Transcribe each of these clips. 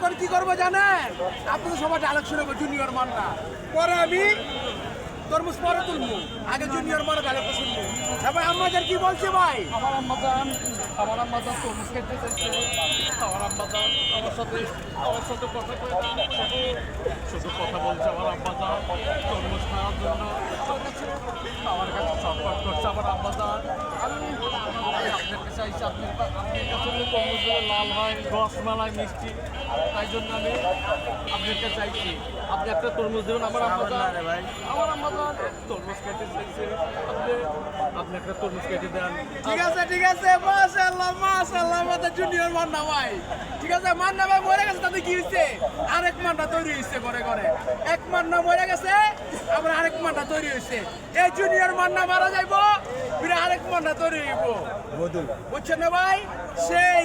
এখন কি করবো জানেন? আপনি তো সবাই ডায়লগ শুনবো জুনিয়র মান্না, পরে আমি তরমুজ পরে তুলবো, আগে জুনিয়র মান্না ডায়লগটা শুনবো। ভাই আম্মাজান কি বলছে ভাই? আমার আম্মাজান তরমুজ খেতে চাইছে। আমার আম্মাজান আমার সাথে কথা কয় না, শুধু কথা বলছে। আমার আম্মাজান তরমুজ খাওয়ার জন্য আমার কাছে সাপোর্ট করছে। আমার আম্মাজান আমি আপনার কাছে চাইছি, আপনার কাছে তরমুজগুলো লাল হয়, রসমালাই মিষ্টি, তাই জন্য আমি আপনার কাছে চাইছি আপনি একটা তরমুজ দেবেন। আমার আম্মাজান তরমুজ খেতে চাইছে, আপনি একটা তরমুজ কেটে দেন। ঠিক আছে মাশাআল্লাহ আমাদের জুনিয়র মান্না ভাই। ঠিক আছে, মান্না ভাই মরে গেছে, তাতে কি হয়েছে? আরেক মান্না তৈরি হয়েছে করে এক মান্না মরে গেছে, আবার আরেক মান্না তৈরি হয়েছে। এই জুনিয়র মান্না মারা যাইব, ফিরে আরেক মান্না তৈরি হইব। বুঝছেন না ভাই? সেই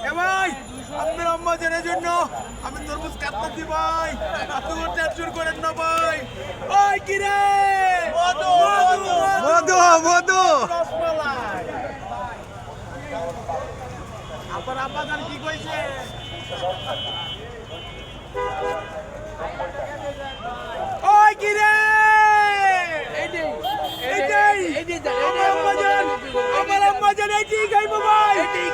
এ ভাই আপনার আম্মাজানের জন্য আমি তরমুজ কাটতেছি ভাই, আপনি টেনশন করেন না ভাই। ওই কি রে মধু রসমালাই। আপনার আম্মাজান কি কইছে? ওই কি রে আমার আম্মাজান এইটাই খাইবো ভাই, এইটাই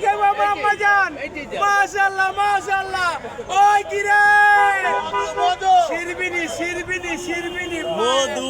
খাইবো আমার আম্মাজান। মাশাআল্লাহ ওই কি রে শিরবিনি মধু।